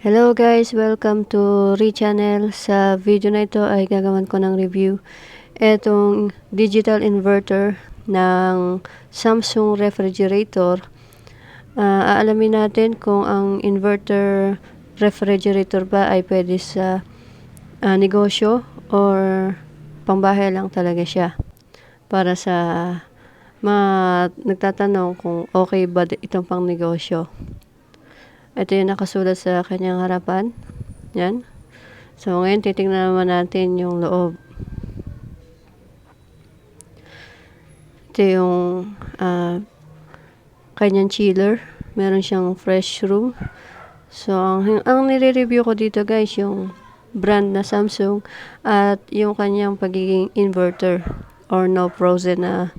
Hello guys! Welcome to Channel. Sa video na ito ay gagawin ko ng review etong digital inverter ng Samsung refrigerator. Aalamin natin kung ang inverter refrigerator ba ay pwede sa negosyo or pangbahay lang talaga siya. Para sa mga nagtatanong kung okay ba itong pang negosyo. Ito yung nakasulat sa kanyang harapan. Yan. So, ngayon titingnan naman natin yung loob. Ito yung kanyang chiller. Meron siyang fresh room. So, ang nire-review ko dito guys, yung brand na Samsung at yung kanyang pagiging inverter or no frozen na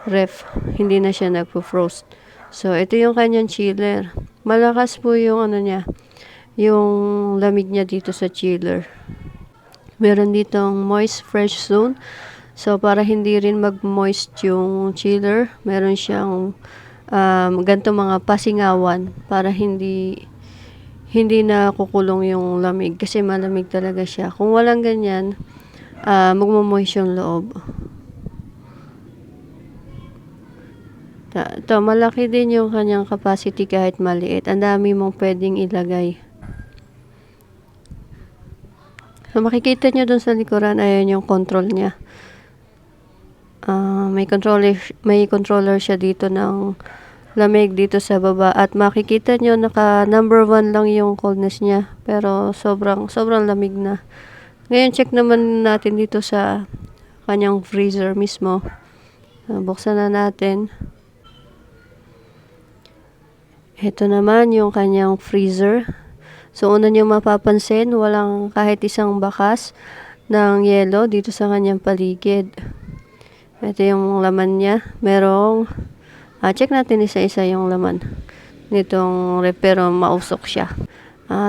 ref. Hindi na siya nagpo-frost. So, ito yung kanyang chiller. Malakas po yung niya, yung lamig niya dito sa chiller. Meron ditong moist fresh zone. So, para hindi rin mag-moist yung chiller, meron siyang ganito mga pasingawan para hindi na kukulong yung lamig kasi malamig talaga siya. Kung walang ganyan, magmo-moist yung loob. Ito, malaki din yung kanyang capacity kahit maliit. Ang dami mong pwedeng ilagay. So, makikita nyo dun sa likuran, ayan yung control niya. May controller siya dito ng lamig dito sa baba. At makikita nyo, naka number 1 lang yung coldness niya. Pero sobrang lamig na. Ngayon, check naman natin dito sa kanyang freezer mismo. Buksan na natin. Ito naman yung kanyang freezer. So, una nyo mapapansin, walang kahit isang bakas ng yelo dito sa kanyang paligid. Ito yung laman niya. Merong, check natin isa-isa yung laman nitong ref, pero mausok siya.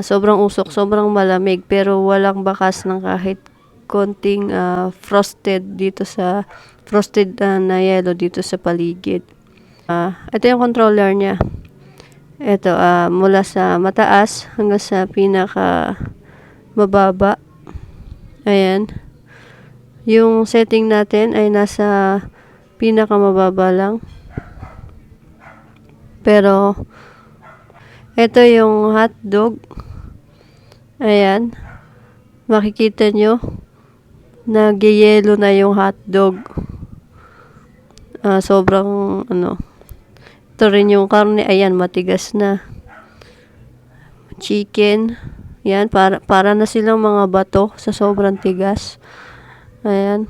Sobrang usok, sobrang malamig, pero walang bakas ng kahit konting frosted na yelo dito sa paligid. Ito yung controller niya. Ito, mula sa mataas hanggang sa pinaka mababa. Ayan. Yung setting natin ay nasa pinaka mababa lang. Pero, ito yung hotdog. Ayan. Makikita nyo, nagyayelo na yung hotdog. Sobrang, ito rin yung karne, ayan, matigas na. Chicken, yan, para na silang mga bato sa sobrang tigas. Ayan.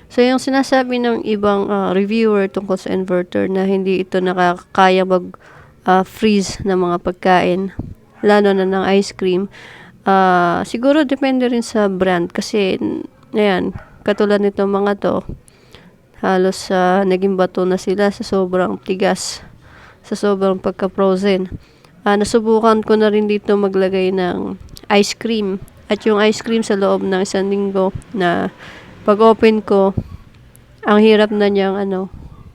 So, yung sinasabi ng ibang reviewer tungkol sa inverter na hindi ito nakakaya mag-freeze ng mga pagkain, lalo na ng ice cream, siguro depende rin sa brand kasi, ayan, katulad nito mga to, halos naging bato na sila sa sobrang tigas, sa sobrang pagka-frozen. Nasubukan ko na rin dito maglagay ng ice cream. At yung ice cream sa loob ng isang linggo na pag open ko, ang hirap na niyang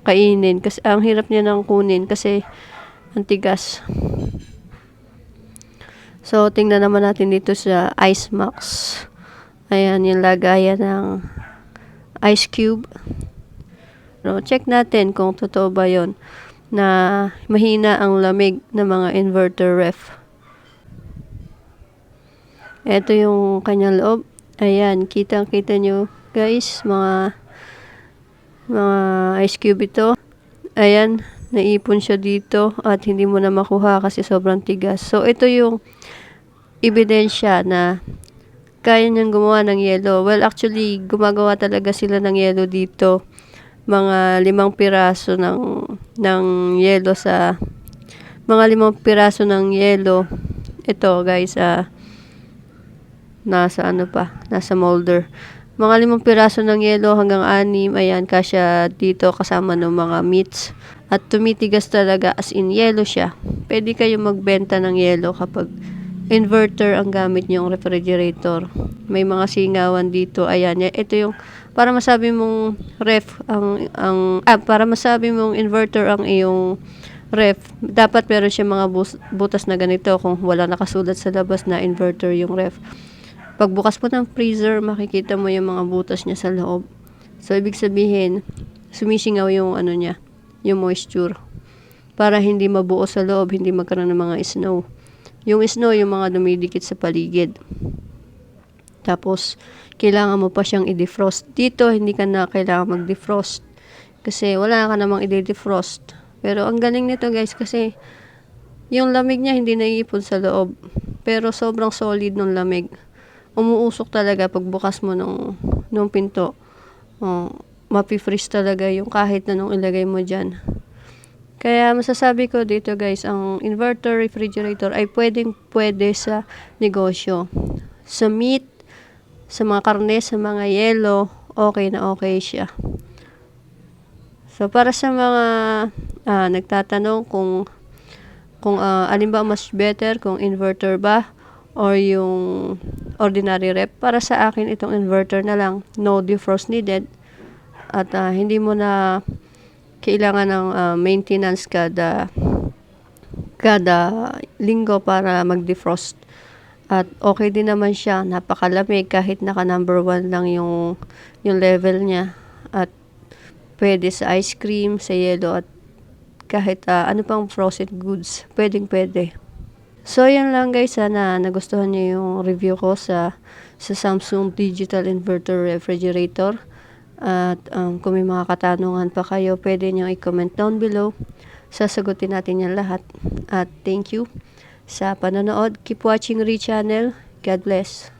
kainin. Kasi ang hirap niya nang kunin kasi ang tigas. So, tingnan naman natin dito sa Ice Max. Ayan, yung lagayan ng ice cube. So, check natin kung totoo ba yon na mahina ang lamig ng mga inverter ref. Ito yung kanyang loob. Ayan, kitang-kita nyo guys, mga ice cube ito. Ayan, naipon siya dito at hindi mo na makuha kasi sobrang tigas. So, ito yung ebidensya na kaya niyang gumawa ng yelo. Well, actually, gumagawa talaga sila ng yelo dito. Mga 5 piraso ng yelo sa mga 5 piraso ng yelo. Ito guys, nasa molder. Mga 5 piraso ng yelo hanggang 6, ayan, kasya dito kasama ng mga meats. At tumitigas talaga, as in yelo siya. Pwede kayo magbenta ng yelo kapag inverter ang gamit niyong refrigerator. May mga singawan dito, ayan. Ito yung, para masabi mong para masabi mong inverter ang iyong ref, dapat meron siya mga butas na ganito kung wala nakasulat sa labas na inverter yung ref. Pagbukas mo ng freezer, makikita mo yung mga butas niya sa loob. So, ibig sabihin, sumisingaw yung ano niya, yung moisture. Para hindi mabuo sa loob, hindi magkaroon ng mga snow. Yung snow, yung mga dumidikit sa paligid. Tapos, kailangan mo pa siyang i-defrost. Dito, hindi ka na kailangan mag-defrost. Kasi wala ka namang i-defrost. Pero ang galing nito guys kasi yung lamig niya hindi naiipon sa loob. Pero sobrang solid ng lamig. Umuusok talaga pagbukas mo nung pinto. Mapi-freeze talaga yung kahit na nung ilagay mo dyan. Kaya masasabi ko dito guys, ang inverter refrigerator ay pwede sa negosyo. Sa meat, sa mga karne, sa mga yelo, okay na okay siya. So, para sa mga nagtatanong kung alin ba mas better, kung inverter ba or yung ordinary rep, para sa akin itong inverter na lang, no defrost needed at hindi mo na kailangan ng maintenance kada linggo para mag-defrost. At okay din naman siya, napakalamig kahit naka number 1 lang yung level niya. At pwede sa ice cream, sa yelo at kahit ano pang frozen goods, pwede. So, yan lang guys, sana nagustuhan niyo yung review ko sa Samsung Digital Inverter Refrigerator. At kung may mga katanungan pa kayo, pwede nyo i-comment down below. Sasagutin natin yan lahat. At thank you sa panonood. Keep watching Ree Channel. God bless.